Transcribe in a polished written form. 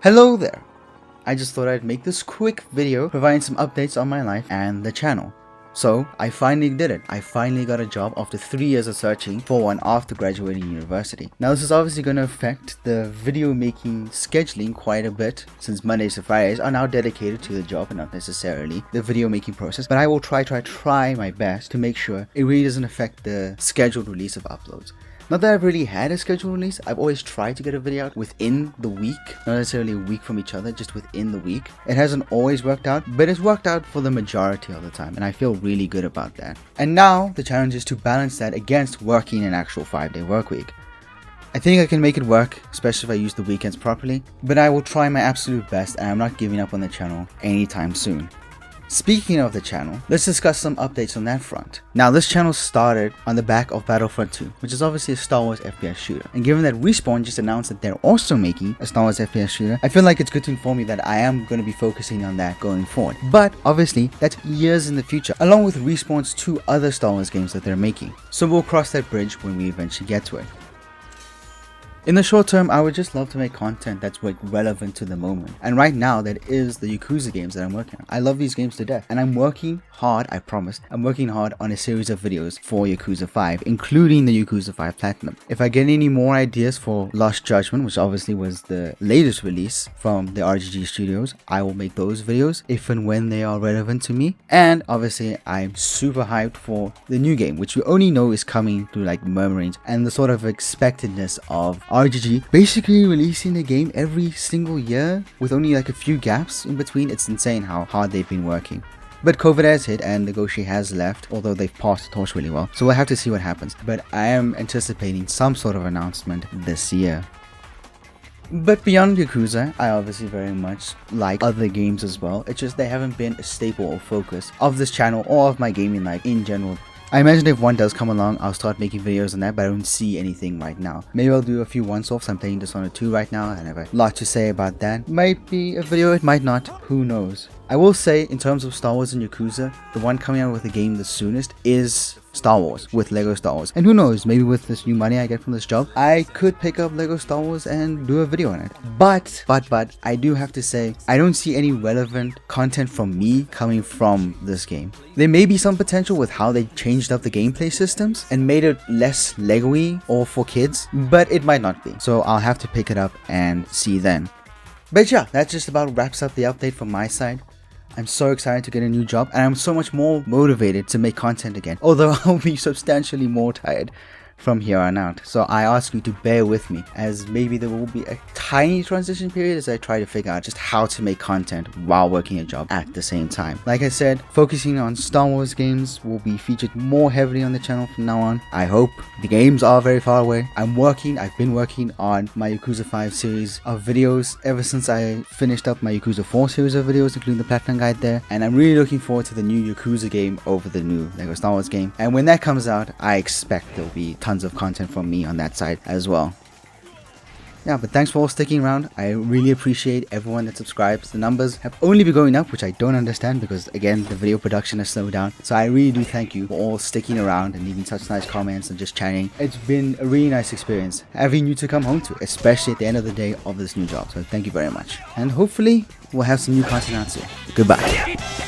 Hello there! I just thought I'd make this quick video providing some updates on my life and the channel. So, I finally did it. I finally got a job after 3 years of searching for one after graduating university. Now this is obviously going to affect the video making scheduling quite a bit, since Mondays to Fridays are now dedicated to the job and not necessarily the video making process. But I will try my best to make sure it really doesn't affect the scheduled release of uploads. Not that I've really had a scheduled release, I've always tried to get a video out within the week, not necessarily a week from each other, just within the week. It hasn't always worked out, but it's worked out for the majority of the time, and I feel really good about that. And now, the challenge is to balance that against working an actual 5-day work week. I think I can make it work, especially if I use the weekends properly, but I will try my absolute best, and I'm not giving up on the channel anytime soon. Speaking of the channel, let's discuss some updates on that front. Now, this channel started on the back of Battlefront 2, which is obviously a Star Wars FPS shooter. And given that Respawn just announced that they're also making a Star Wars FPS shooter, I feel like it's good to inform you that I am going to be focusing on that going forward. But obviously, that's years in the future, along with Respawn's 2 other Star Wars games that they're making. So we'll cross that bridge when we eventually get to it. In the short term, I would just love to make content that's relevant to the moment. And right now, that is the Yakuza games that I'm working on. I love these games to death. And I'm working hard, I promise. I'm working hard on a series of videos for Yakuza 5, including the Yakuza 5 Platinum. If I get any more ideas for Lost Judgment, which obviously was the latest release from the RGG studios, I will make those videos if and when they are relevant to me. And obviously, I'm super hyped for the new game, which we only know is coming through like murmurings and the sort of expectedness of RGG basically releasing the game every single year with only like a few gaps in between. It's insane how hard they've been working. But COVID has hit and Nagoshi has left, although they've passed the torch really well. So we'll have to see what happens. But I am anticipating some sort of announcement this year. But beyond Yakuza, I obviously very much like other games as well. It's just they haven't been a staple or focus of this channel or of my gaming life in general. I imagine if one does come along, I'll start making videos on that, but I don't see anything right now. Maybe I'll do a few once-offs. I'm playing Dishonored 2 right now, and I have a lot to say about that. Might be a video, it might not, who knows. I will say, in terms of Star Wars and Yakuza, the one coming out with the game the soonest is Star Wars, with Lego Star Wars. And who knows, maybe with this new money I get from this job, I could pick up Lego Star Wars and do a video on it. But, I do have to say, I don't see any relevant content from me coming from this game. There may be some potential with how they changed up the gameplay systems and made it less Lego-y or for kids, but it might not be. So I'll have to pick it up and see then. But yeah, that just about wraps up the update from my side. I'm so excited to get a new job, and I'm so much more motivated to make content again, although I'll be substantially more tired from here on out. So I ask you to bear with me, as maybe there will be a tiny transition period as I try to figure out just how to make content while working a job at the same time. Like I said, focusing on Star Wars games will be featured more heavily on the channel from now on. I hope. The games are very far away. I've been working on my Yakuza 5 series of videos ever since I finished up my Yakuza 4 series of videos, including the Platinum Guide there. And I'm really looking forward to the new Yakuza game over the new Lego Star Wars game. And when that comes out, I expect there'll be tons of content from me on that side as well. Yeah, but thanks for all sticking around. I really appreciate everyone that subscribes. The numbers have only been going up, which I don't understand because, again, the video production has slowed down. So I really do thank you for all sticking around and leaving such nice comments and just chatting. It's been a really nice experience having you to come home to, especially at the end of the day of this new job. So thank you very much. And hopefully, we'll have some new content out soon. Goodbye.